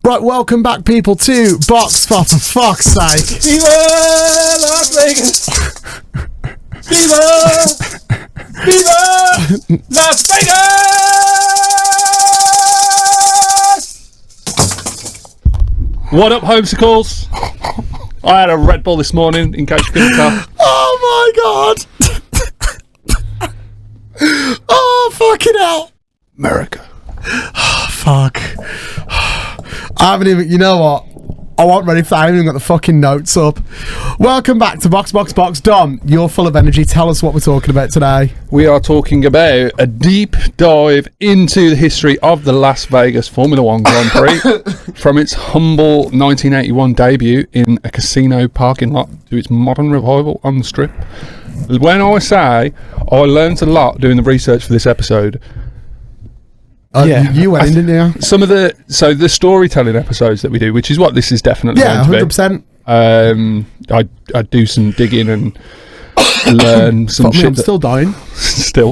Right, welcome back, people, to Box for fuck's sake. Viva Las Vegas! Viva! Viva Las Vegas! What up, homesicles? I had a Red Bull this morning, in case you couldn't tell. Oh my god! Oh, fucking hell! America. Oh, fuck. I haven't even, you know what? I wasn't ready for that. I haven't even got the fucking notes up. Welcome back to Box. Dom, you're full of energy. Tell us what we're talking about today. We are talking about a deep dive into the history of the Las Vegas Formula One Grand Prix from its humble 1981 debut in a casino parking lot to its modern revival on the Strip. When I say I learned a lot doing the research for this episode, you went in, didn't you? Some of the storytelling episodes that we do, which is what this is definitely going to be. 100%. I do some digging and learn some shit. I'm still dying. Still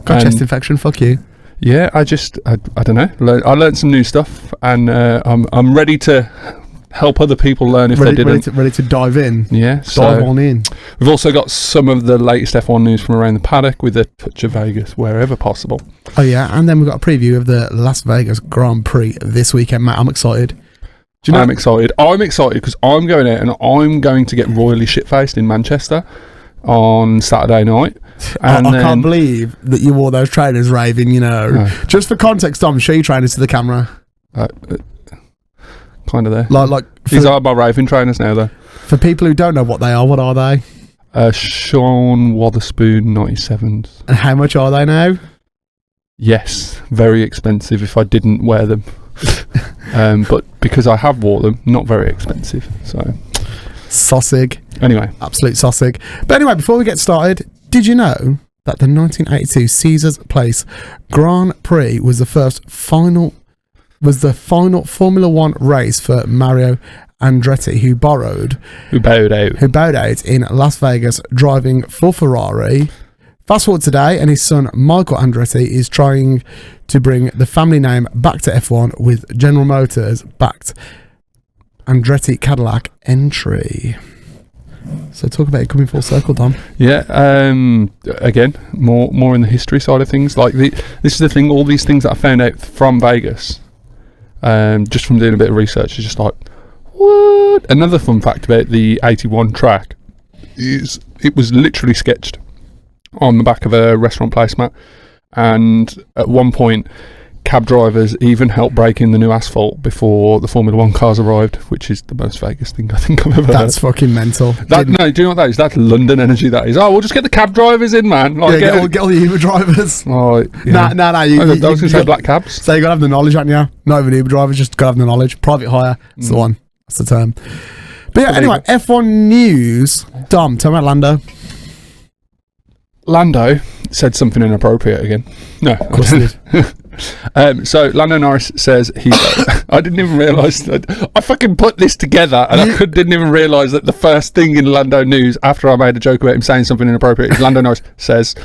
got chest infection. Fuck you. Yeah, I don't know. I learned some new stuff, and I'm ready to help other people learn if they didn't. Ready to dive in. Yeah, dive on in. We've also got some of the latest F1 news from around the paddock with a touch of Vegas wherever possible. Oh yeah, and then we've got a preview of the Las Vegas Grand Prix this weekend, Matt. I'm excited. Do you know? I'm excited because I'm going out and I'm going to get royally shit-faced in Manchester on Saturday night. And I can't believe that you wore those trainers raving, you know. No. Just for context, Tom, show your trainers to the camera. Kind of there. Like these are my raving trainers now, though. For people who don't know what they are, what are they? Sean Wotherspoon 97s. And how much are they now? Yes, very expensive if I didn't wear them. But because I have wore them, not very expensive. So, Sossig. Anyway, absolute sossig. But anyway, before we get started, did you know that the 1982 Caesars Place Grand Prix was the final Formula One race for Mario Andretti, who bowed out in Las Vegas driving for Ferrari. Fast forward today, and his son Michael Andretti is trying to bring the family name back to F1 with General Motors backed Andretti Cadillac entry. So talk about it coming full circle, Dom. Yeah, again, more in the history side of things. Like this is the thing, all these things that I found out from Vegas, just from doing a bit of research, is just like, what? Another fun fact about the 81 track is it was literally sketched on the back of a restaurant placemat, and at one point cab drivers even helped break in the new asphalt before the Formula One cars arrived, which is the most Vegas thing I think I've ever heard. That's fucking mental. No, do you know what that is? That's London energy, that is. Oh, we'll just get the cab drivers in, man. Like, get all the Uber drivers. Oh, yeah. Nah. I was going to say black cabs. So you got to have the knowledge, haven't you? Not even Uber drivers, just got to have the knowledge. Private hire, that's the one. That's the term. But yeah, anyway, F1 news. Dom, tell me about Lando. Lando said something inappropriate again. No, of course he did. So Lando Norris says I didn't even realise that I fucking put this together, and I didn't even realise that the first thing in Lando news after I made a joke about him saying something inappropriate is Lando Norris says.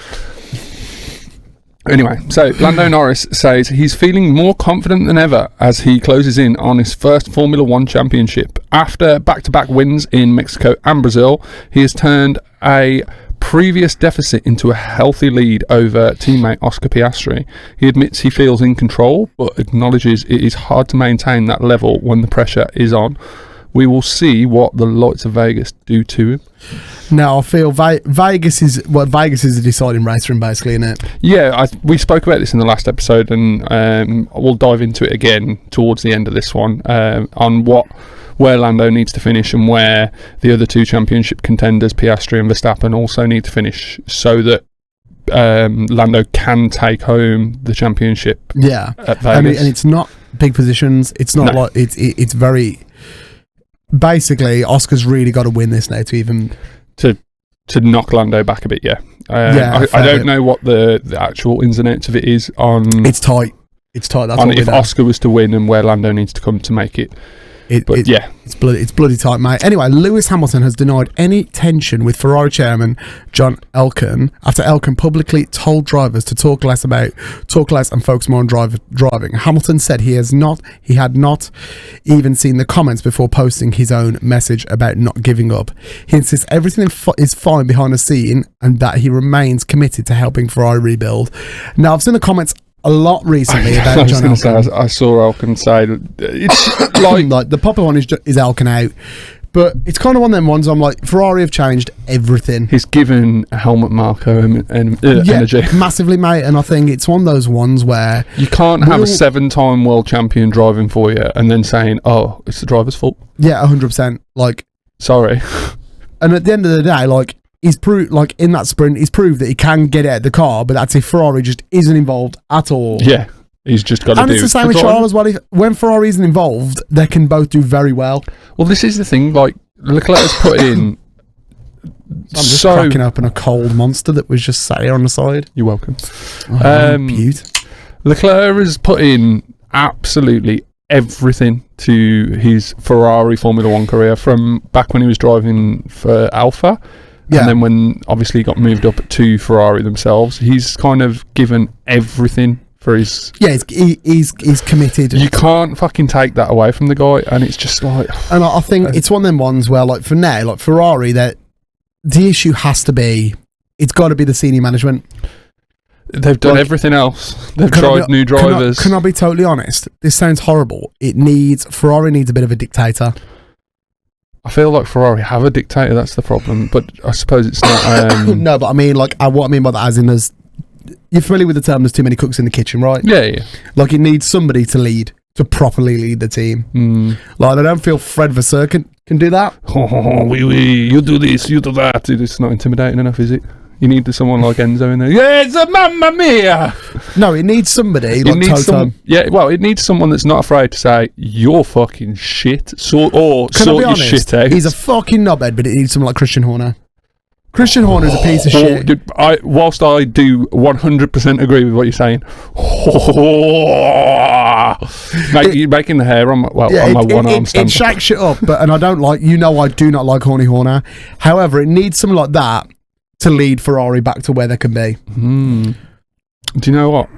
Anyway, so Lando Norris says he's feeling more confident than ever as he closes in on his first Formula One championship. After back-to-back wins in Mexico and Brazil, he has turned a previous deficit into a healthy lead over teammate Oscar Piastri. He admits he feels in control, but acknowledges it is hard to maintain that level when the pressure is on. We will see what the lights of Vegas do to him. Now, I feel Vegas is a deciding race for him, basically, isn't it? Yeah, we spoke about this in the last episode, and we'll dive into it again towards the end of this one on where Lando needs to finish and where the other two championship contenders, Piastri and Verstappen, also need to finish so that Lando can take home the championship. Yeah, at Vegas. And it's not big positions. It's not like it's very. Basically, Oscar's really got to win this now to even to knock Lando back a bit. Yeah, I don't know what the actual ins and outs of it is on. It's tight. It's tight. That's on if Oscar was to win and where Lando needs to come to make it It's bloody tight, mate. Anyway, Lewis Hamilton has denied any tension with Ferrari chairman John Elkan after Elkan publicly told drivers to talk less and focus more on driving. Hamilton said he had not even seen the comments before posting his own message about not giving up. He insists everything is fine behind the scene and that he remains committed to helping Ferrari rebuild. Now, I've seen the comments a lot recently about John Elkan. I saw Elkan say it's like the popular one is Elkan out, but it's kind of one of them ones I'm like, Ferrari have changed everything. He's given Helmut Marko energy massively, mate, and I think it's one of those ones where you can't have a 7-time world champion driving for you and then saying, oh, it's the driver's fault. Yeah, 100%. Like, sorry. And at the end of the day, like, he's proved, like, in that sprint, he's proved that he can get out of the car, but that's if Ferrari just isn't involved at all. Yeah, he's just got to do it. And it's the same with Charles as well. When Ferrari isn't involved, they can both do very well. Well, this is the thing, like, Leclerc has put in... I'm just cracking open a cold monster that was just sat here on the side. You're welcome. Beaut. Leclerc has put in absolutely everything to his Ferrari Formula 1 career from back when he was driving for Alfa. Yeah. And then when obviously he got moved up to Ferrari themselves, he's kind of given everything for his... Yeah, he's committed. You can't fucking take that away from the guy, and it's just like... And I think it's one of them ones where, like, for now, like Ferrari, that the issue has to be, it's got to be the senior management. They've done everything else. They've tried new drivers. Can I be totally honest? This sounds horrible. Ferrari needs a bit of a dictator. I feel like Ferrari have a dictator, that's the problem, but I suppose it's not... No, but I mean, like, what I mean by that as in you're familiar with the term, there's too many cooks in the kitchen, right? Yeah. Like, it needs somebody to properly lead the team. Like, I don't feel Fred Vasseur can do that. You do this, you do that. It's not intimidating enough, is it? You need someone like Enzo in there. Yeah, it's a mamma mia! No, it needs somebody like Toto. It needs someone that's not afraid to say, you're fucking shit, sort your shit out. He's a fucking knobhead, but it needs someone like Christian Horner. Christian Horner is a piece of shit. Dude, whilst I do 100% agree with what you're saying, you're making the hair on my one arm stand. It shakes shit up, and I do not like Horny Horner. However, it needs someone like that to lead Ferrari back to where they can be. Do you know what?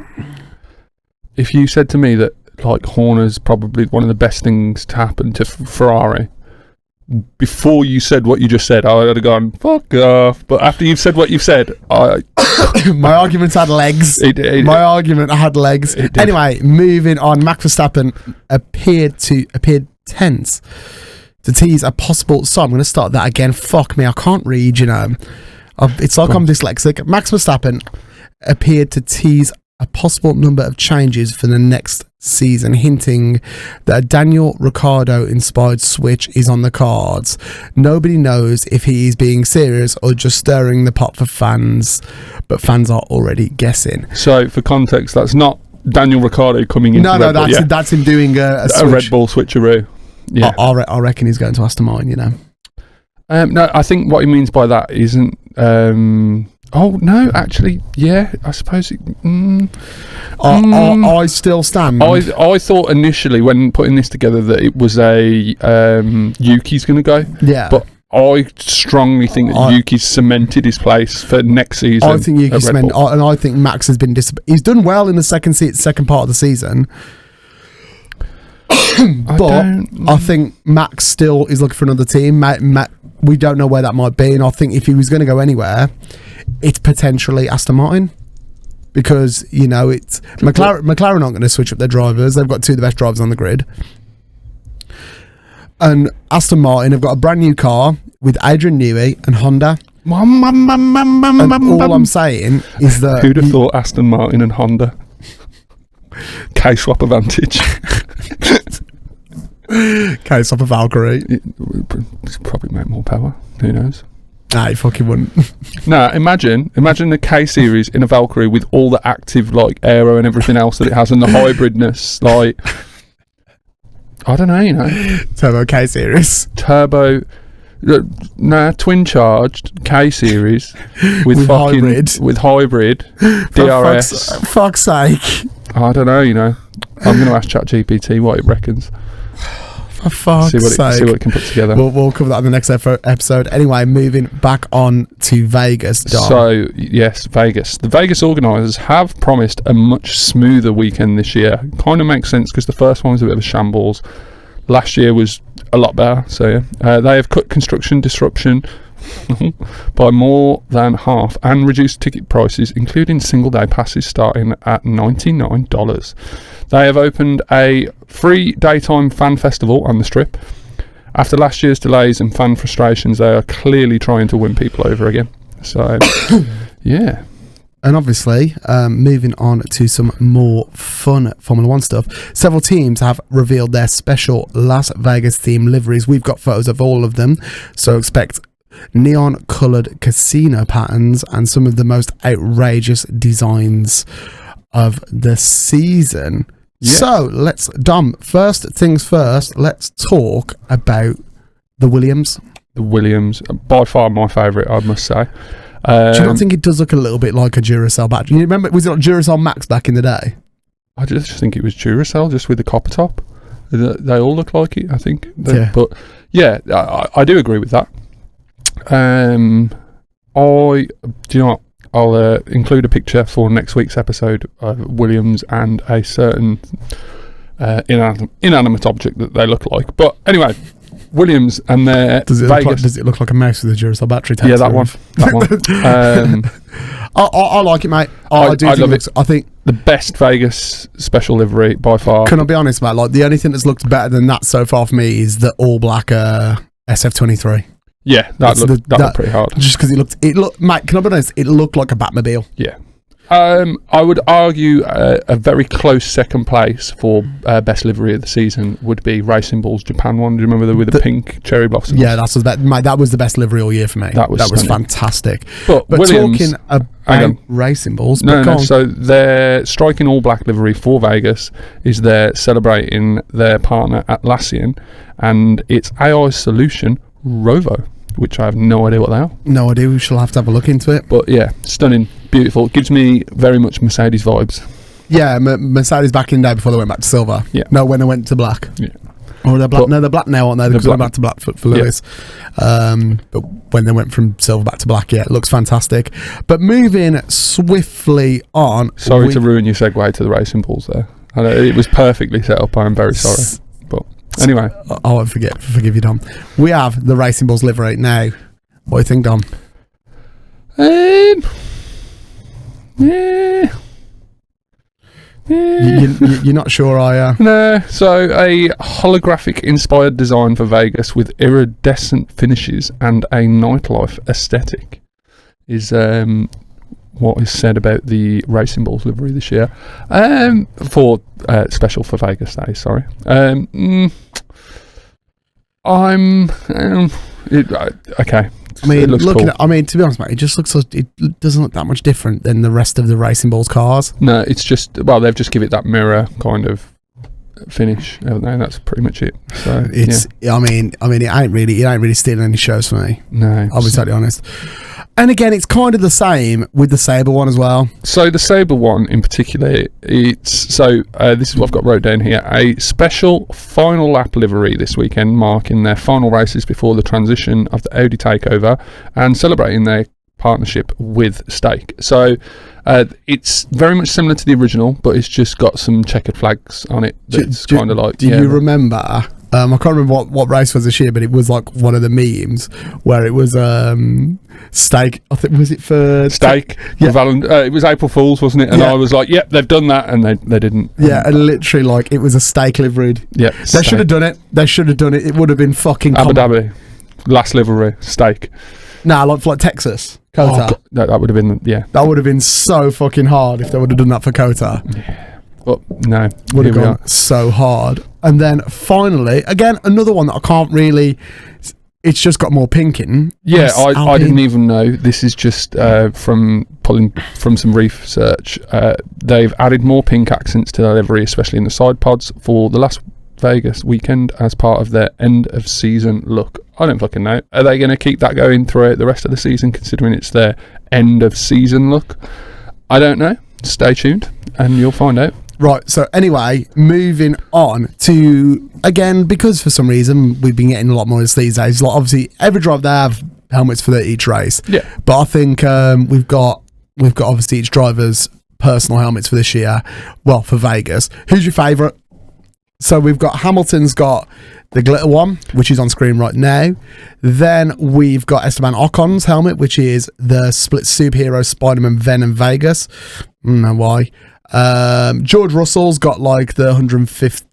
If you said to me that like Horner's probably one of the best things to happen to Ferrari, before you said what you just said, I would have gone, fuck off. But after you've said what you've said, my arguments had legs. My argument had legs. Anyway, moving on. Max Verstappen appeared tense to tease a possible... So I'm going to start that again. Fuck me, I can't read, you know. It's like I'm dyslexic. Max Verstappen appeared to tease a possible number of changes for the next season, hinting that a Daniel Ricciardo-inspired switch is on the cards. Nobody knows if he is being serious or just stirring the pot for fans, but fans are already guessing. So, for context, that's not Daniel Ricciardo coming into Red Bull. That's him doing a Red Bull switcheroo. Yeah, I reckon he's going to Aston Martin, you know. No, I think what he means by that isn't... oh, no, actually, yeah, I suppose... I still stand. I thought initially, when putting this together, that it was a Yuki's going to go. Yeah. But I strongly think that Yuki's cemented his place for next season. I think Yuki's cemented, and I think Max has been... he's done well in the second part of the season. I think Max still is looking for another team. We don't know where that might be, and I think if he was going to go anywhere, it's potentially Aston Martin, because you know it's McLaren aren't going to switch up their drivers. They've got two of the best drivers on the grid, and Aston Martin have got a brand new car with Adrian Newey and Honda. And all I'm saying is that who'd have thought Aston Martin and Honda? K-swap advantage. K-swap a Valkyrie. It's probably make more power. Who knows? Nah, he fucking wouldn't. Nah, imagine the K series in a Valkyrie with all the active like aero and everything else that it has, and the hybridness. Like, I don't know, you know. Turbo K series. Twin charged K series with hybrid DRS. For fuck's sake. I don't know, you know. I'm going to ask ChatGPT what it reckons. For fuck's see sake. what it can put together. We'll cover that in the next episode. Anyway, moving back on to Vegas, Dom. So, yes, Vegas. The Vegas organisers have promised a much smoother weekend this year. Kind of makes sense because the first one was a bit of a shambles. Last year was a lot better. So, yeah. They have cut construction disruption by more than half and reduced ticket prices, including single-day passes starting at $99. They have opened a free daytime fan festival on the Strip. After last year's delays and fan frustrations, they are clearly trying to win people over again. So, yeah. And obviously, moving on to some more fun Formula 1 stuff, several teams have revealed their special Las Vegas theme liveries. We've got photos of all of them, so expect neon coloured casino patterns and some of the most outrageous designs of the season. Yeah. So Dom, first things first, let's talk about the Williams. The Williams, by far my favourite, I must say. Do you not think it does look a little bit like a Duracell battery? You remember, was it like Duracell Max back in the day? I just think it was Duracell, just with the copper top. They all look like it, I think. Yeah. But yeah, I do agree with that. Do you know what? I'll include a picture for next week's episode of Williams and a certain inanimate object that they look like. But anyway, Williams and their Vegas. Does it look like a mouse with a Duracell battery? Yeah, that one. I like it, mate. I love it. I think the best Vegas special livery by far. Can I be honest, mate? Like, the only thing that's looked better than that so far for me is the all black SF23. Yeah, that looked pretty hard. Just because it looked, mate, can I be honest? It looked like a Batmobile. Yeah. I would argue a very close second place for best livery of the season would be Racing Bull's Japan one. Do you remember with the pink cherry blossoms? Yeah, that was the best livery all year for me. That was fantastic. But Williams, talking about Racing Bulls, so their striking all black livery for Vegas is they're celebrating their partner Atlassian and its AI solution Rovo, which I have no idea what they are. No idea. We shall have to have a look into it. But yeah, stunning, beautiful. Gives me very much Mercedes vibes. Yeah, Mercedes back in the day before they went back to silver. Yeah. No, when they went to black. Yeah. Or they're black. No, they're black now, aren't they? Because they went back to black for Lewis. Yeah. But when they went from silver back to black, yeah, it looks fantastic. But moving swiftly on. Sorry to ruin your segue to the Racing Bulls there. I know it was perfectly set up. I'm very sorry. But anyway. I won't forgive you, Dom. We have the Racing Bulls livery now. What do you think, Dom? Yeah. You're not sure, are you? No. So a holographic inspired design for Vegas with iridescent finishes and a nightlife aesthetic is what is said about the Racing Bulls livery this year. For special for Vegas, that is. Sorry. Okay. I mean, cool. To be honest, mate, it doesn't look that much different than the rest of the Racing Bulls cars. No, it's just they've just give it that mirror kind of finish, haven't they? That's pretty much it. So it's. Yeah. I mean, it ain't really stealing any shows for me. No, I'll be totally honest. And again, it's kind of the same with the Sabre one as well. So the Sabre one in particular, this is what I've got wrote down here: a special final lap livery this weekend, marking their final races before the transition of the Audi takeover and celebrating their partnership with Stake. So it's very much similar to the original, but it's just got some checkered flags on it. That's kind of like. Do you remember? I can't remember what race was this year, but it was like one of the memes where it was Stake. I think was it for Stake? Yeah. It was April Fool's, wasn't it? And yeah. I was like, "Yep, they've done that," and they didn't. Yeah, and literally like it was a Stake liveried. Yeah, they should have done it. They should have done it. It would have been fucking Abu Dhabi, last livery Stake. Nah, like Texas. Kota. That would have been That would have been so fucking hard if they would have done that for Kota. Yeah. But no, would have gone so hard. And then finally, again, another one that I can't really. It's just got more pink in. Yeah, I didn't even know. This is just from pulling from some research. They've added more pink accents to their livery, especially in the side pods for the Las Vegas weekend as part of their end of season look. I don't fucking know. Are they going to keep that going throughout the rest of the season, considering it's their end of season look? I don't know. Stay tuned and you'll find out. Right, so anyway, moving on to again, because for some reason we've been getting a lot more of this these days. Like obviously, every driver they have helmets for each race. Yeah. But I think we've got obviously each driver's personal helmets for this year. Well, for Vegas, who's your favourite? So we've got Hamilton's got the glitter one, which is on screen right now. Then we've got Esteban Ocon's helmet, which is the split superhero Spider-Man Venom Vegas. I don't know why. George Russell's got like the 150th.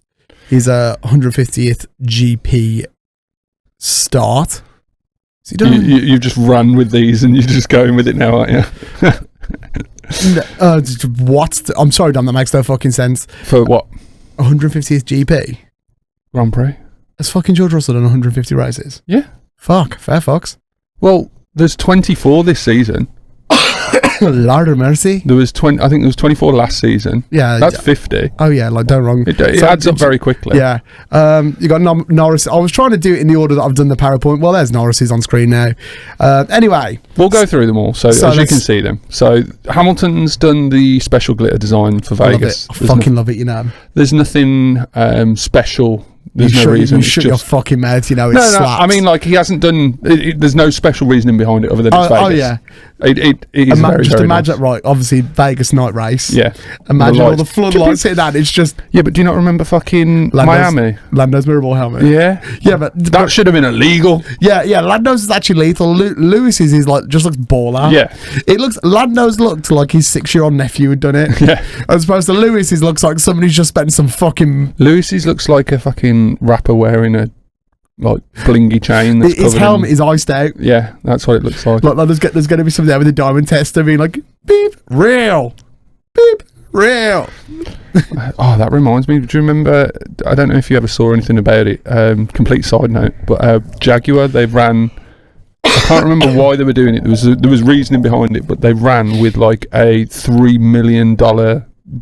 He's a 150th GP start. Is he done? You've just run with these and you're just going with it now, aren't you? What? I'm sorry, Dan, that makes no fucking sense. For what? 150th GP? Grand Prix? Has fucking George Russell done 150 races? Yeah. Fuck, fair fucks. Well, there's 24 this season. Lord of mercy. There was 20. I think there was 24 last season. Yeah, that's 50. Oh yeah, like don't wrong. It adds up very quickly. Yeah. You got Norris. I was trying to do it in the order that I've done the PowerPoint. Well, there's Norris's on screen now. Anyway, we'll go through them all. So as you can see them. So Hamilton's done the special glitter design for Vegas. I fucking love it. You know. There's nothing special. There's no reason. You shut your fucking mouth. You know it's no. slaps. I mean, like he hasn't done. There's no special reasoning behind it other than it's Vegas. Oh yeah. It is very, just very imagine nice. Right. Obviously, Vegas night race. Yeah. Imagine all the floodlights hitting that. It's just. Yeah, but do you not remember fucking Miami? Lando's mirrorball helmet. Yeah. Yeah, but that should have been illegal. Yeah. Lando's is actually lethal. Lewis's is like just looks baller. Yeah. Lando's looked like his 6-year-old nephew had done it. Yeah. As opposed to Lewis's looks like somebody's just spent some fucking. Lewis's looks like a fucking rapper wearing a like blingy chain. That's his helmet is iced out. Yeah, that's what it looks like. Like there's going to be something there with a diamond tester being like beep real, beep real. Oh, that reminds me. Do you remember? I don't know if you ever saw anything about it. Complete side note, but Jaguar, they ran. I can't remember why they were doing it. There was reasoning behind it, but they ran with like a $3 million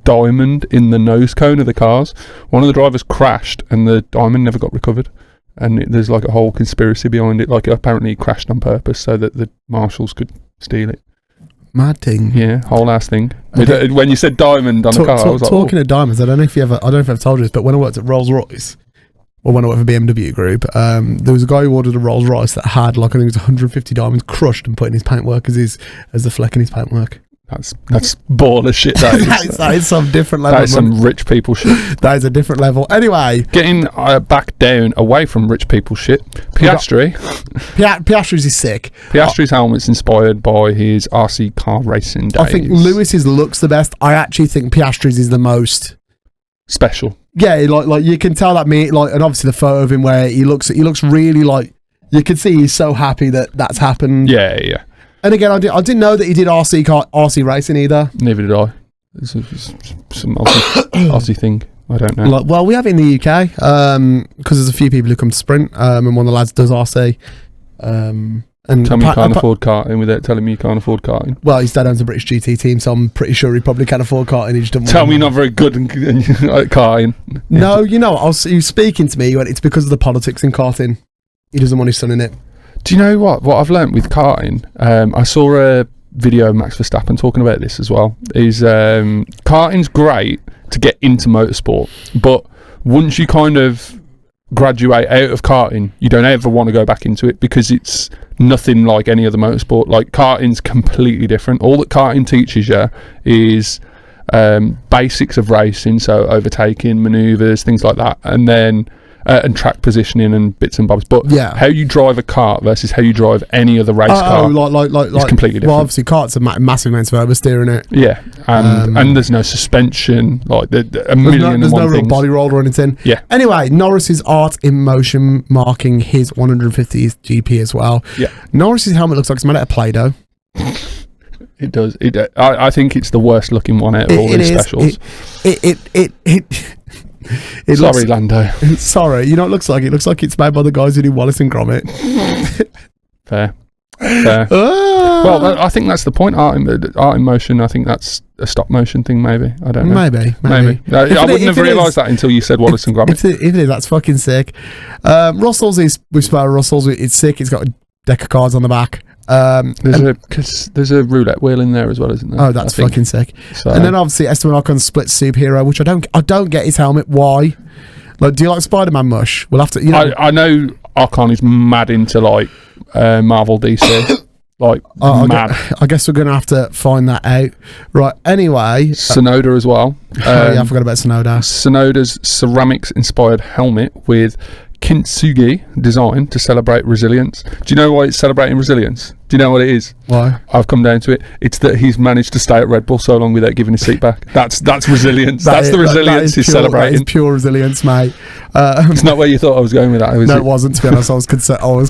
diamond in the nose cone of the cars. One of the drivers crashed, and the diamond never got recovered. And there's like a whole conspiracy behind it. Like apparently he crashed on purpose so that the marshals could steal it. Mad thing. Yeah, whole ass thing. Okay. When you said diamond on the car, I was like, talking of diamonds, I don't know if I've told you this, but when I worked at Rolls Royce, or when I worked for BMW Group, there was a guy who ordered a Rolls Royce that had like I think it was 150 diamonds crushed and put in his paintwork as the fleck in his paintwork. That's baller shit. That is some different level. That is some rich people shit. That is a different level. Anyway, getting back down away from rich people shit. Piastri. Piastri's is sick. Piastri's helmet's inspired by his RC car racing days. I think Lewis's looks the best. I actually think Piastri's is the most special. Yeah, like you can tell that and obviously the photo of him where he looks really like you can see he's so happy that that's happened. Yeah. And again, I didn't know that he did RC racing either. Neither did I. It's some Aussie thing. I don't know. Well, we have it in the UK because there's a few people who come to sprint, and one of the lads does RC. And tell me you can't afford karting without telling me you can't afford karting. Well, his dad owns a British GT team, so I'm pretty sure he probably can afford karting. He just doesn't. Tell me you're not very good at karting. No, you know, he was speaking to me. He went, it's because of the politics in karting. He doesn't want his son in it. Do you know what I've learnt with karting? I saw a video of Max Verstappen talking about this as well. Is karting's great to get into motorsport, but once you kind of graduate out of karting, you don't ever want to go back into it because it's nothing like any other motorsport. Like karting's completely different. All that karting teaches you is basics of racing, so overtaking, manoeuvres, things like that, and then and track positioning and bits and bobs. But how you drive a kart versus how you drive any other race car is completely different. Well, obviously karts are massive amounts of oversteering it. Yeah, and there's no suspension, like there's no real body roll or anything. Yeah. Anyway, Norris's art in motion marking his 150th GP as well. Yeah. Norris's helmet looks like it's made out of Play-Doh. It does. I think it's the worst looking one out of all these specials. Sorry, Lando. Sorry, you know what it looks like? It looks like it's made by the guys who do Wallace and Gromit. Fair. Well, I think that's the point. Art in motion. I think that's a stop motion thing. Maybe I don't know. Maybe. I wouldn't have realised that until you said Wallace and Gromit. If it is, that's fucking sick. Russell's we've spoken Russell's. It's sick. It's got a deck of cards on the back. There's a roulette wheel in there as well, isn't there? Oh, that's fucking sick. So. And then obviously Esteban Ocon's split superhero, which I don't get his helmet. Why? Like, do you like Spider-Man mush? We'll have to. You know, I know Elkan is mad into like Marvel DC. Like mad. I guess we're gonna have to find that out. Right. Anyway, Sonoda as well. Yeah, I forgot about Sonoda. Sonoda's ceramics-inspired helmet with kintsugi design to celebrate resilience. Do you know why it's celebrating resilience? Do you know what it is? Why? I've come down to it. It's that he's managed to stay at Red Bull so long without giving his seat back. That's resilience. That's the resilience he's celebrating. That is pure resilience, mate. It's not where you thought I was going with that, was no, it? it wasn't. To be honest, I was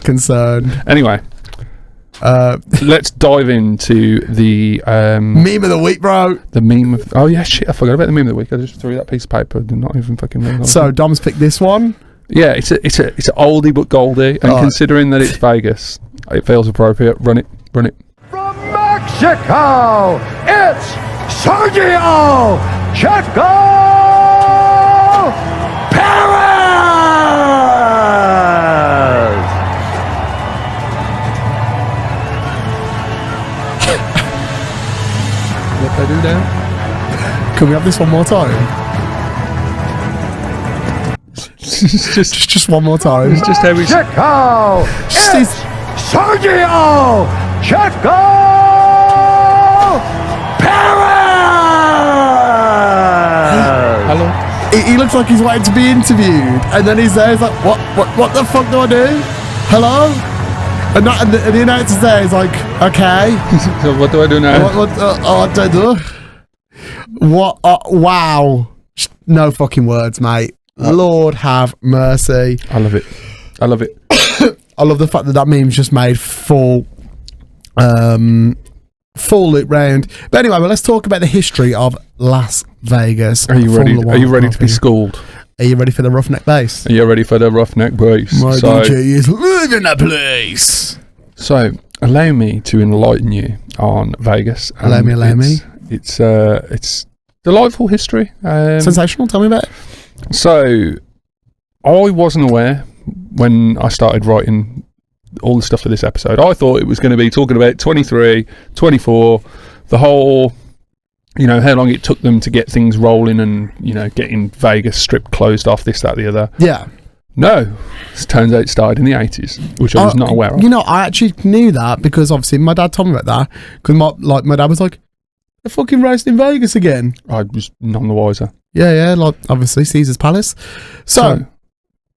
concerned. Anyway. Let's dive into the meme of the week, bro. The meme of I forgot about the meme of the week. I just threw that piece of paper. Did not even fucking realize. So Dom's picked this one. Yeah, it's an oldie but goldie, and considering that it's Vegas, it feels appropriate. Run it. From Mexico, it's Sergio Checo Perez. What they do now? Can we have this one more time? just one more time. It's just how we. Checo, it's Sergio Checo Perez. Hello. He looks like he's waiting to be interviewed, and then he's there. He's like, "What the fuck do I do? Hello?" And the announcer's there. He's like, "Okay." So what do I do now? What do I do? What? Wow. No fucking words, mate. Lord have mercy. I love it. I love the fact that meme's just made full loop round. But anyway, let's talk about the history of Las Vegas. Are you ready? Are you ready to be schooled? Are you ready for the roughneck bass? Are you ready for the roughneck bass? My DJ is leaving the place. So, allow me to enlighten you on Vegas. Allow me. It's delightful history. Sensational. Tell me about it. So, I wasn't aware when I started writing all the stuff for this episode. I thought it was going to be talking about 23, 24, the whole, how long it took them to get things rolling and, getting Vegas Strip closed off, this, that, the other. Yeah. No. It turns out it started in the 80s, which I was not aware of. I actually knew that because obviously my dad told me about that. Because my dad was like, they're fucking racing in Vegas again. I was none the wiser. Yeah, like obviously Caesar's Palace. So, do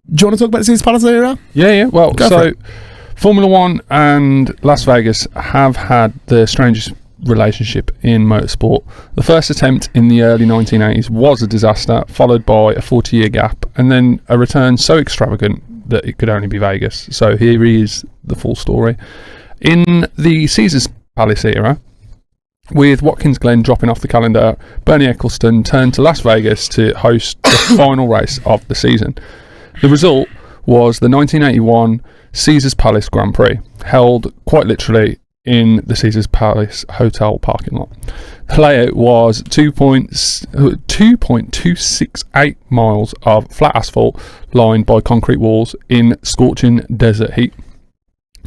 you want to talk about the Caesar's Palace era? Yeah. Well, Formula One and Las Vegas have had the strangest relationship in motorsport. The first attempt in the early 1980s was a disaster, followed by a 40-year gap, and then a return so extravagant that it could only be Vegas. So here is the full story. In the Caesar's Palace era, with Watkins Glen dropping off the calendar, Bernie Ecclestone turned to Las Vegas to host the final race of the season. The result was the 1981 Caesar's Palace Grand Prix, held quite literally in the Caesar's Palace hotel parking lot. The layout was 2.268 miles of flat asphalt lined by concrete walls in scorching desert heat.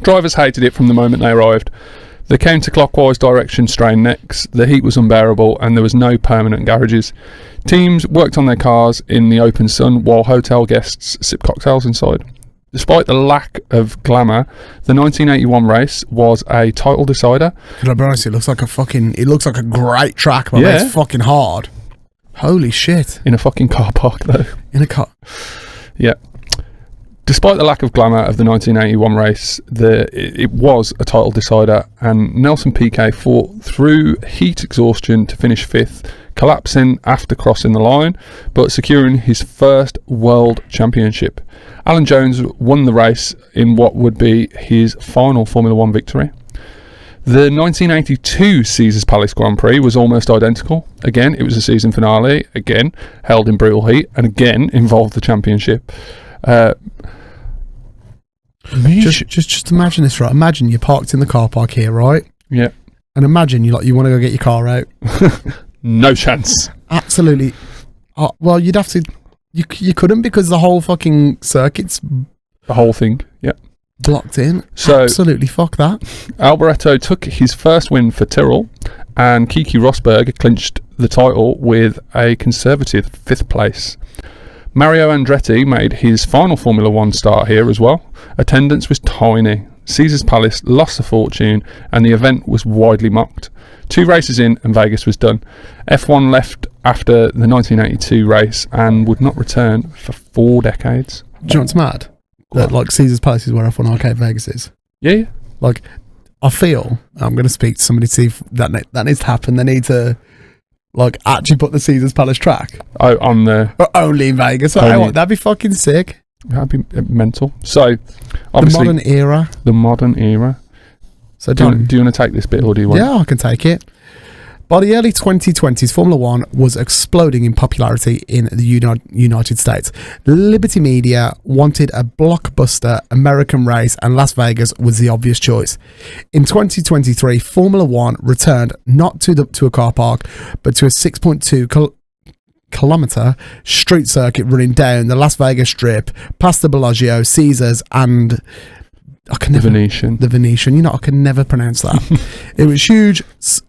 Drivers hated it from the moment they arrived. The counterclockwise direction strained necks, the heat was unbearable, and there was no permanent garages. Teams worked on their cars in the open sun while hotel guests sipped cocktails inside. Despite the lack of glamour, the 1981 race was a title decider. Can I be honest, it looks like a great track, but it's fucking hard. Holy shit. In a fucking car park, though. In a car. Yeah. Despite the lack of glamour of the 1981 race, it was a title decider, and Nelson Piquet fought through heat exhaustion to finish fifth, collapsing after crossing the line, but securing his first world championship. Alan Jones won the race in what would be his final Formula One victory. The 1982 Caesar's Palace Grand Prix was almost identical. Again, it was a season finale, again, held in brutal heat, and again involved the championship. Just imagine this, right? Imagine you're parked in the car park here, right? Yeah. And imagine you want to go get your car out. No chance. Absolutely. Well, you'd have to. You couldn't because the whole fucking circuit's the whole thing. Yeah. Blocked in. So absolutely, fuck that. Alboreto took his first win for Tyrrell, and Keke Rosberg clinched the title with a conservative 5th place. Mario Andretti made his final Formula 1 start here as well. Attendance was tiny. Caesar's Palace lost a fortune and the event was widely mocked. 2 races in and Vegas was done. F1 left after the 1982 race and would not return for 4 decades. Do you know what's mad? That like Caesar's Palace is where F1 Arcade Vegas is. Yeah. Like, I feel I'm going to speak to somebody to see if that needs to happen. They need to like actually put the Caesar's Palace track On the but only in Vegas. That'd be fucking sick. that'd be mental. So obviously The modern era. So do you want to take this bit or do you want? Yeah, I can take it. By the early 2020s, Formula One was exploding in popularity in the United States. Liberty Media wanted a blockbuster American race, and Las Vegas was the obvious choice. In 2023, Formula One returned not to a car park, but to a 6.2 kilometre street circuit running down the Las Vegas Strip, past the Bellagio, Caesars, and The Venetian. The Venetian. I can never pronounce that. It was huge,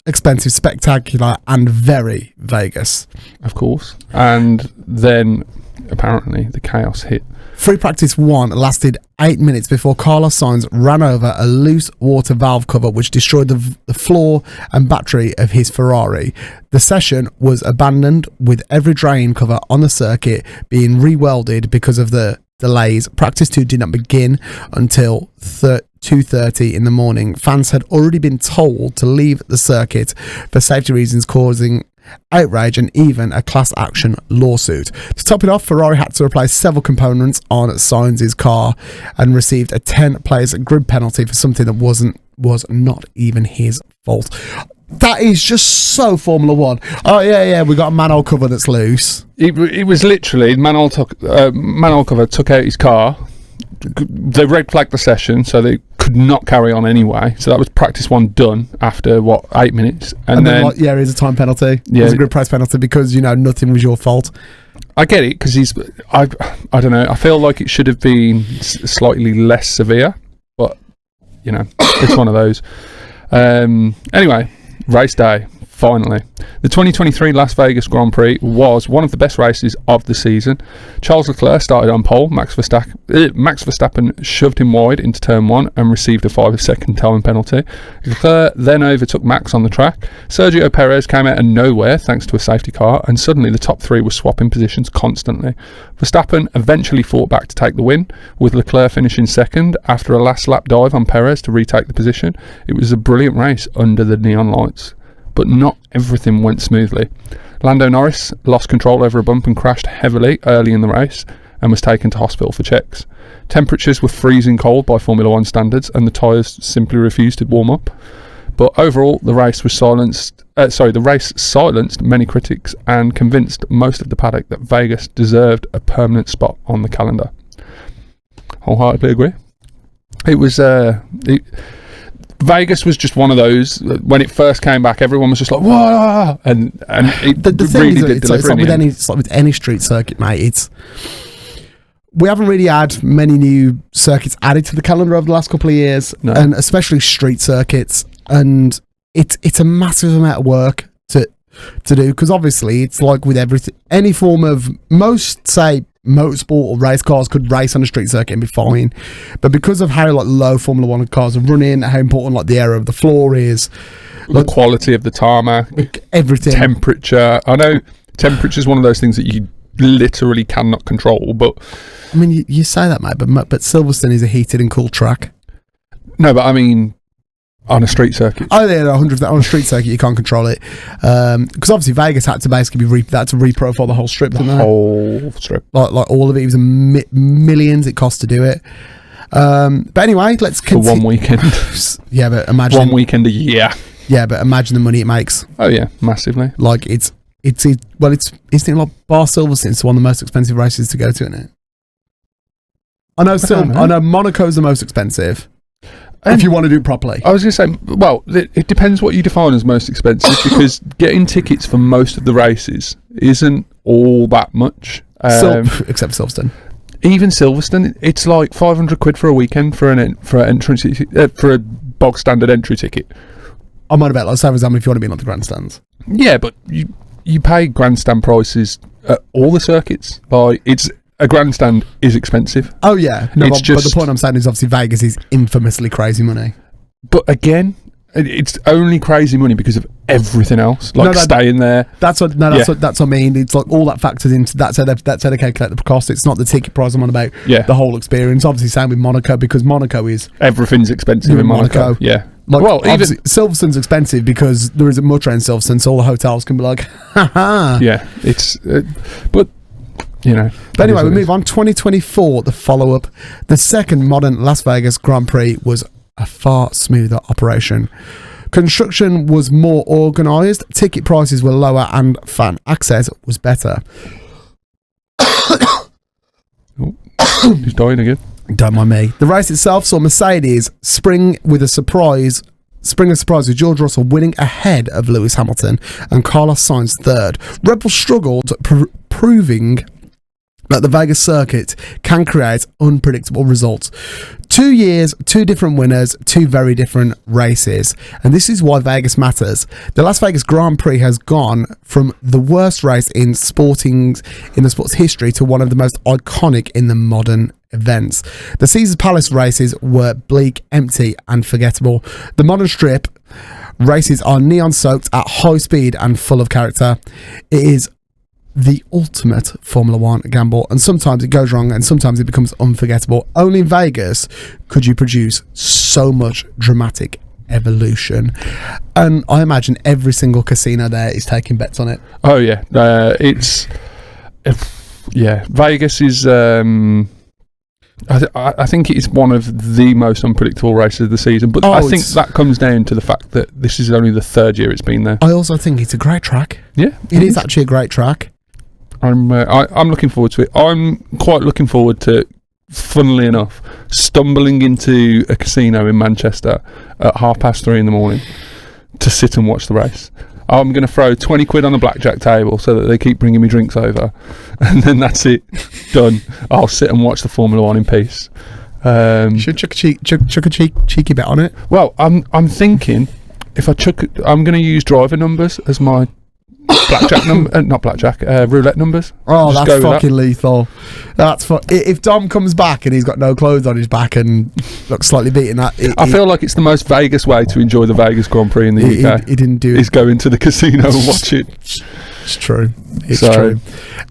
expensive, spectacular, and very Vegas. Of course. And then, apparently, the chaos hit. Free practice 1 lasted 8 minutes before Carlos Sainz ran over a loose water valve cover which destroyed the floor and battery of his Ferrari. The session was abandoned with every drain cover on the circuit being re-welded because of the delays. Practice 2 did not begin until 2:30 in the morning. Fans had already been told to leave the circuit for safety reasons, causing outrage and even a class action lawsuit. To top it off, Ferrari had to replace several components on Sainz's car and received a 10-place grid penalty for something that was not even his fault. That is just so Formula One. Oh yeah, we got a manhole cover that's loose. It was literally manhole cover took out his car. They red flagged the session, so they could not carry on anyway. So that was practice 1 done after 8 minutes, and then like, here's a time penalty. Yeah, There's a grid price penalty because nothing was your fault. I get it because I don't know. I feel like it should have been slightly less severe, but it's one of those. Anyway. Race day, finally. The 2023 Las Vegas Grand Prix was one of the best races of the season. Charles Leclerc started on pole. Max Verstappen shoved him wide into turn 1 and received a 5-second time penalty. Leclerc then overtook Max on the track. Sergio Perez came out of nowhere thanks to a safety car, and suddenly the top 3 were swapping positions constantly. Verstappen eventually fought back to take the win, with Leclerc finishing second after a last lap dive on Perez to retake the position. It was a brilliant race under the neon lights, but not everything went smoothly. Lando Norris lost control over a bump and crashed heavily early in the race and was taken to hospital for checks. Temperatures were freezing cold by Formula 1 standards and the tyres simply refused to warm up. But overall, the race silenced many critics and convinced most of the paddock that Vegas deserved a permanent spot on the calendar. Wholeheartedly agree. It was Vegas was just one of those. When it first came back, everyone was just like, "Whoa!" and it the thing really is, did it's deliver. like with any street circuit, mate. We haven't really had many new circuits added to the calendar over the last couple of years, No. and especially street circuits. And it's a massive amount of work to do, because obviously it's like with everything, any form of motorsport or race cars could race on a street circuit and be fine, but because of how low Formula 1 cars are running, how important the area of the floor is, The quality of the tarmac, everything, temperature. I know temperature is one of those things that you literally cannot control, but I mean, you say that, mate, but Silverstone is a heated and cooled track. No, but I mean, on a street circuit. Oh yeah, 100%. On a street circuit, you can't control it, because obviously Vegas had to basically reprofile the whole strip, didn't they? Whole strip, like all of it. It was millions it cost to do it. But anyway, let's for one weekend. Yeah, but imagine 1 weekend a year. Yeah, but imagine the money it makes. Oh yeah, massively. Like it's like Bar Silverstone's one of the most expensive races to go to, isn't it? I know Monaco's the most expensive. If you want to do it properly. I was going to say, well, it depends what you define as most expensive, because getting tickets for most of the races isn't all that much. Except for Silverstone. Even Silverstone, it's like 500 quid for a weekend for an entrance for a bog standard entry ticket. I'm on about, like, say for example, if you want to be in like the grandstands. Yeah, but you pay grandstand prices all the circuits. Like, it's a grandstand is expensive. Oh yeah, no, It's but just- the point I'm saying is obviously Vegas is infamously crazy money. But again, it's only crazy money because of everything else, like staying there. That's what I mean. It's like all that factors into that's how they calculate the cost. It's not the ticket price I'm on about. Yeah. The whole experience. Obviously, same with Monaco because Monaco is Everything's expensive You're in in Monaco. Monaco. Yeah. like Well, even Silverstone's expensive because there isn't much around Silverstone, so all the hotels can be like, ha. yeah, it's but you know. But anyway, we it is move on. 2024, the follow-up, the second modern Las Vegas Grand Prix was a far smoother operation. Construction was more organised, ticket prices were lower, and fan access was better. He's dying again. Don't mind me. The race itself saw Mercedes spring of surprise with George Russell winning ahead of Lewis Hamilton and Carlos Sainz third. Red Bull struggled, proving that the Vegas circuit can create unpredictable results. 2 years, two different winners, two very different races. And this is why Vegas matters. The Las Vegas Grand Prix has gone from the worst race in the sport's history to one of the most iconic in the modern events. The Caesars Palace races were bleak, empty and forgettable. The modern strip races are neon soaked at high speed and full of character. It is the ultimate Formula One gamble, and sometimes it goes wrong and sometimes it becomes unforgettable. Only in Vegas could you produce so much dramatic evolution, and I imagine every single casino there is taking bets on it. Oh yeah, Vegas is. I think it's one of the most unpredictable races of the season, but I think that comes down to the fact that this is only the third year it's been there. I also think it's a great track. Yeah, it is actually a great track. I'm looking forward to it. I'm quite looking forward to, funnily enough, stumbling into a casino in Manchester at 3:30 in the morning to sit and watch the race. I'm going to throw 20 quid on the blackjack table so that they keep bringing me drinks over, and then that's it, done. I'll sit and watch the Formula One in peace. Should chuck a cheeky bet on it. Well, I'm thinking if I'm going to use driver numbers as my blackjack number, not blackjack, roulette numbers. Oh, Just that's fucking lethal. If Dom comes back and he's got no clothes on his back and looks slightly beaten, I feel like it's the most Vegas way to enjoy the Vegas Grand Prix in the UK. He didn't do it. Is go into the casino and watch it. It's true. It's true.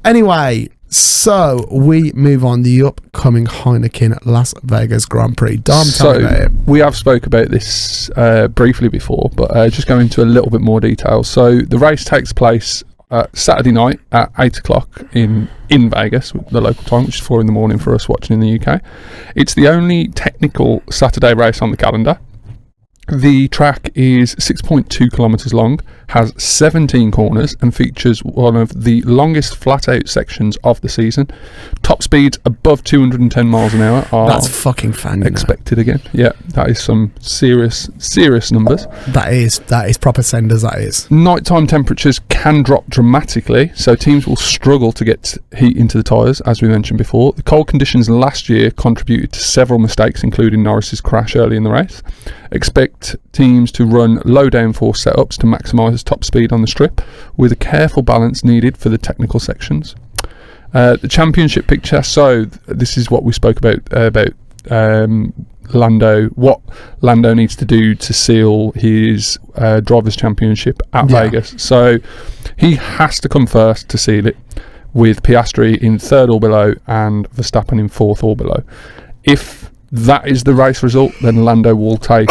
Anyway, so we move on. The upcoming Heineken Las Vegas Grand Prix. Dom, tell me about it. We have spoke about this briefly before, but just go into a little bit more detail. So the race takes place Saturday night at 8 o'clock in Vegas, the local time, which is 4 in the morning for us watching in the UK. It's the only technical Saturday race on the calendar. The track is 6.2 kilometres long, has 17 corners, and features one of the longest flat-out sections of the season. Top speeds above 210 miles an hour are That's fucking fan. expected again. Yeah, that is some serious numbers. That is proper senders. That is. Nighttime temperatures can drop dramatically, so teams will struggle to get heat into the tyres, as we mentioned before. The cold conditions last year contributed to several mistakes, including Norris's crash early in the race. Expect teams to run low downforce setups to maximise top speed on the strip, with a careful balance needed for the technical sections. The championship picture, so this is what we spoke about Lando, what Lando needs to do to seal his drivers' championship at Vegas. So he has to come first to seal it, with Piastri in third or below and Verstappen in fourth or below. If that is the race result, then Lando will take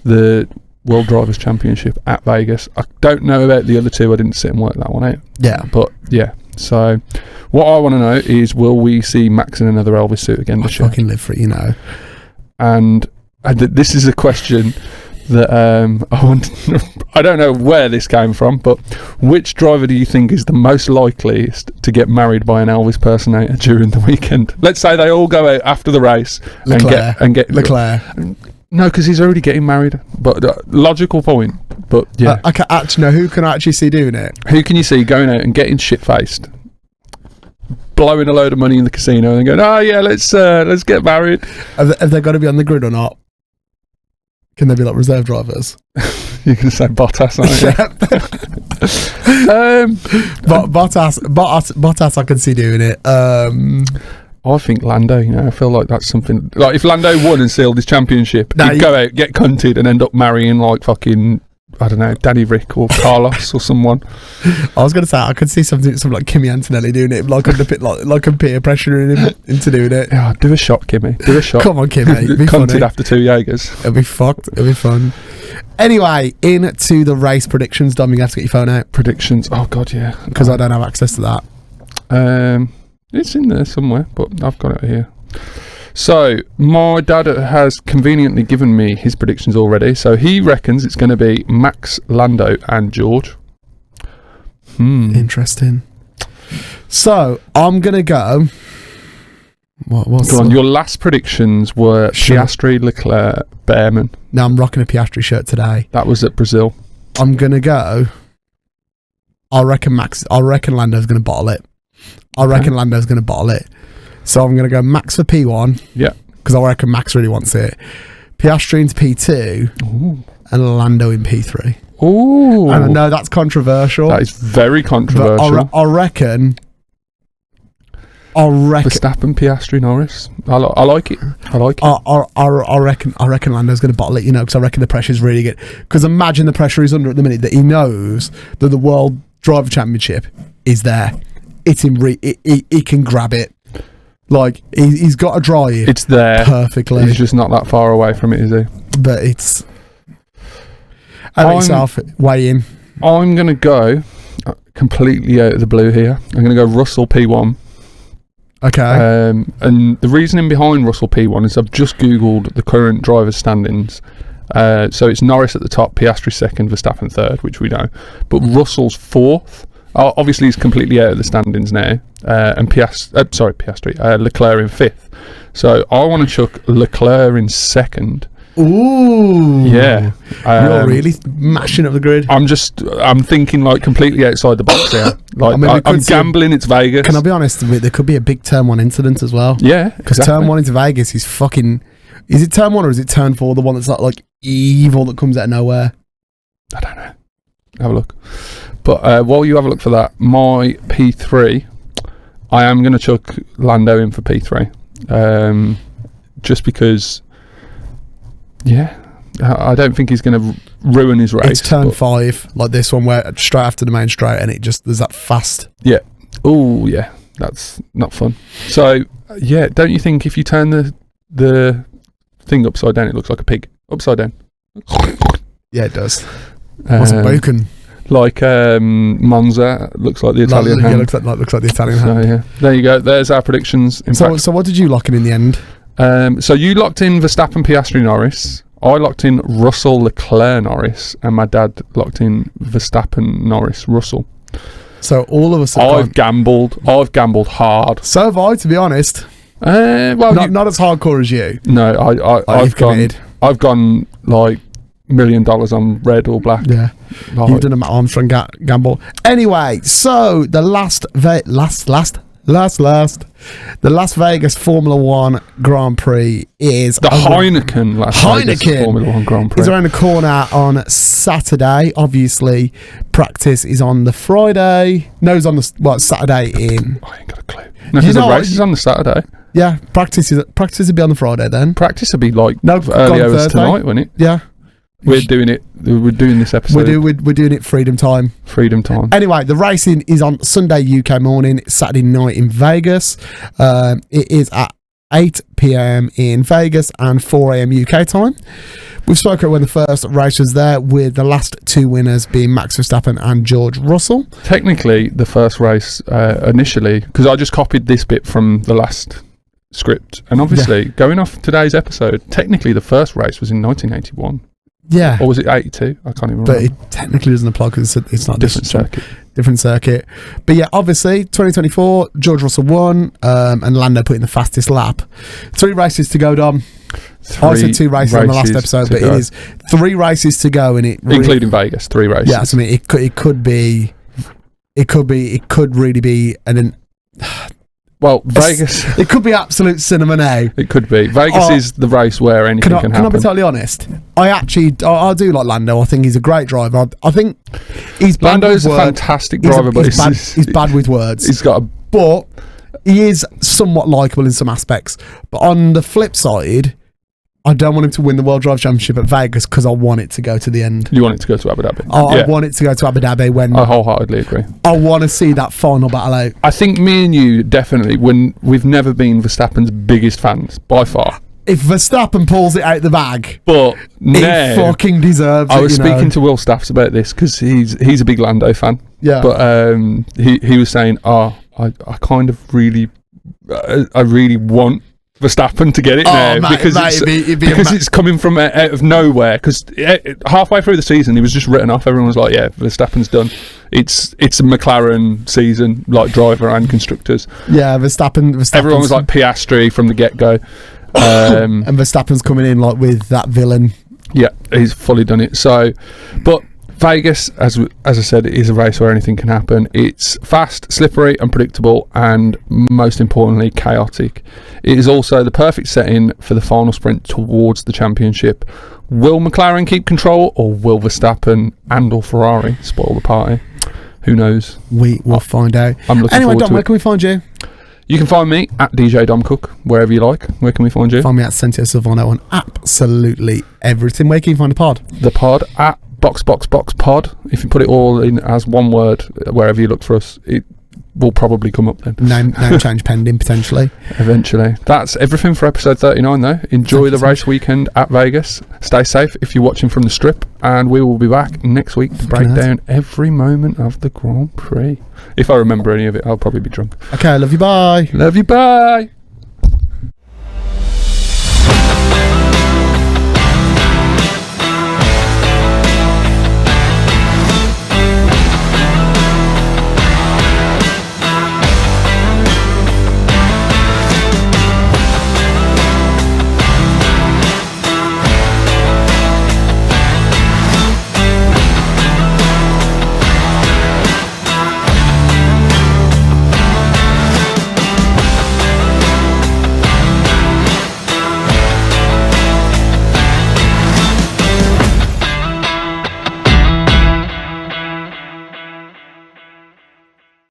the World Drivers' Championship at Vegas. I don't know about the other two. I didn't sit and work that one out. Yeah. But yeah, so what I want to know is, will we see Max in another Elvis suit again this year? I fucking live for it, you know. And this is a question that I don't know where this came from, but which driver do you think is the most likeliest to get married by an Elvis personator during the weekend? Let's say they all go out after the race and get Leclerc. No, because he's already getting married. But logical point. But yeah, I can actually know who can I actually see doing it. Who can you see going out and getting shit faced, blowing a load of money in the casino, and going, "Oh yeah, let's get married." Have they got to be on the grid or not? Can they be like reserve drivers? You're going to say Bottas, aren't you? Bottas, I can see doing it. I think Lando, I feel like that's something... Like, if Lando won and sealed his championship, he'd go out, get cunted, and end up marrying, like, fucking... I don't know, Danny Rick or Carlos or someone. I was going to say, I could see something like Kimi Antonelli doing it, like under like a peer pressuring him into doing it. Yeah, do a shot, Kimmy. Do a shot. Come on, Kimmy. It'd be Cunted funny. after 2 Jaegers. It'll be fucked. It'll be fun. Anyway, into the race predictions. Dom, you have to get your phone out. Predictions. Oh, God, yeah. Because I don't have access to that. It's in there somewhere, but I've got it here. So, my dad has conveniently given me his predictions already. So, he reckons it's going to be Max, Lando and George. Interesting. So, I'm going to go... What's Go on, your last predictions were Piastri, Leclerc, Behrman. Now, I'm rocking a Piastri shirt today. That was at Brazil. I'm going to go... I reckon Lando's going to bottle it. Lando's going to bottle it. So I'm going to go Max for P1. Yeah. Because I reckon Max really wants it. Piastri into P2. Ooh. And Lando in P3. Ooh. And I know that's controversial. That is very controversial. But I reckon... Verstappen, Piastri, Norris. I like it. I like it. I reckon Lando's going to bottle it, because I reckon the pressure's really good. Because imagine the pressure he's under at the minute, that he knows that the World Driver Championship is there. It's in he can grab it. Like, he's got to drive. It's there. Perfectly. He's just not that far away from it, is he? But it's... yourself, weigh in. I'm going to go completely out of the blue here. I'm going to go Russell P1. Okay. And the reasoning behind Russell P1 is I've just Googled the current driver's standings. So it's Norris at the top, Piastri second, Verstappen third, which we know. But Russell's fourth. Obviously, he's completely out of the standings now. And Piastri, Leclerc in fifth. So I want to chuck Leclerc in second. Ooh. Yeah. You're really mashing up the grid. I'm thinking like completely outside the box here. Like, I'm gambling it's Vegas. Can I be honest? There could be a big turn 1 incident as well. Yeah. Because turn 1 into Vegas is fucking... Is it turn 1 or is it turn 4, the one that's like evil that comes out of nowhere? I don't know. Have a look. But while you have a look for that, my P3, I am going to chuck Lando in for P3. Just because... Yeah, I don't think he's going to ruin his race. It's turn 5, like this one, where straight after the main straight, and there's that fast. Yeah. Oh, yeah. That's not fun. So, yeah, don't you think if you turn the thing upside down, it looks like a pig? Upside down. Yeah, it does. What's bacon? Like Monza looks like the Italian hand. Yeah, looks like the Italian hand. So, yeah. There you go. There's our predictions. So what did you lock in the end? So you locked in Verstappen, Piastri, Norris. I locked in Russell, Leclerc, Norris, and my dad locked in Verstappen, Norris, Russell. So all of us have I've gambled hard. So have I, to be honest. Well, not as hardcore as you. No, I've gone like $1 million on red or black. Yeah, you've done a Matt Armstrong gamble. Anyway, so the the Las Vegas Formula 1 Grand Prix is... The Heineken Las Vegas Formula 1 Grand Prix. It's around the corner on Saturday. Obviously, practice is on the Friday. No, it's on the... Saturday in... I ain't got a clue. No, because the race is on the Saturday. Yeah, practice will be on the Friday then. Practice will be like early hours tonight, won't it? Yeah. We're doing this episode. We're doing it freedom time. Anyway, the racing is on Sunday UK morning, Saturday night in Vegas. It is at 8 p.m. in Vegas and 4 a.m. UK time. We've spoken when the first race was there, with the last 2 winners being Max Verstappen and George Russell. Technically, the first race initially, because I just copied this bit from the last script, and obviously, going off today's episode, technically the first race was in 1981. Yeah. Or was it 82? I can't even remember. But it technically doesn't apply because it's not different circuit. Different circuit. But yeah, obviously, 2024, George Russell won, and Lando put in the fastest lap. 3 races to go, Dom. I said 2 races on the last episode, but it is 3 races to go, and including Vegas, 3 races. Yeah, so I mean, it could really be, and then. Well, Vegas. It could be absolute cinema now. It could be. Vegas is the race where anything can happen. Can I be totally honest? I do like Lando. I think he's a great driver. I think he's bad Lando's with a words. fantastic driver, but he's bad with words. He's got a. But he is somewhat likeable in some aspects. But on the flip side, I don't want him to win the World Drive Championship at Vegas because I want it to go to the end. You want it to go to Abu Dhabi? I want it to go to Abu Dhabi when I wholeheartedly agree. I want to see that final battle out. I think me and you definitely, when we've never been Verstappen's biggest fans by far. If Verstappen pulls it out the bag, But he now, fucking deserves it. I was speaking to Will Staffs about this because he's a big Lando fan. Yeah. But he was saying, I kind of really, I really want Verstappen to get it now because it's coming from out of nowhere. Because halfway through the season, he was just written off. Everyone was like, "Yeah, Verstappen's done. It's a McLaren season, like driver and constructors." Yeah, Verstappen. Everyone was like Piastri from the get go. And Verstappen's coming in like with that villain. Yeah, he's fully done it. So, but Vegas, as I said, is a race where anything can happen. It's fast, slippery, unpredictable, and most importantly, chaotic. It is also the perfect setting for the final sprint towards the championship. Will McLaren keep control, or will Verstappen and/or Ferrari spoil the party? Who knows? We will find out. I'm looking anyway, forward Dom, to where it. can we find you? You can find me at DJ Dom Cook, wherever you like. Where can we find you? Find me at Sentio Silvano on absolutely everything. Where can you find the pod? The pod at Box Pod. If you put it all in as one word, wherever you look for us, it will probably come up then. Name change pending, potentially. Eventually. That's everything for episode 39, though. Enjoy the race weekend at Vegas. Stay safe if you're watching from the Strip, and we will be back next week to break down every moment of the Grand Prix. If I remember any of it, I'll probably be drunk. Okay, love you, bye. Love you, bye.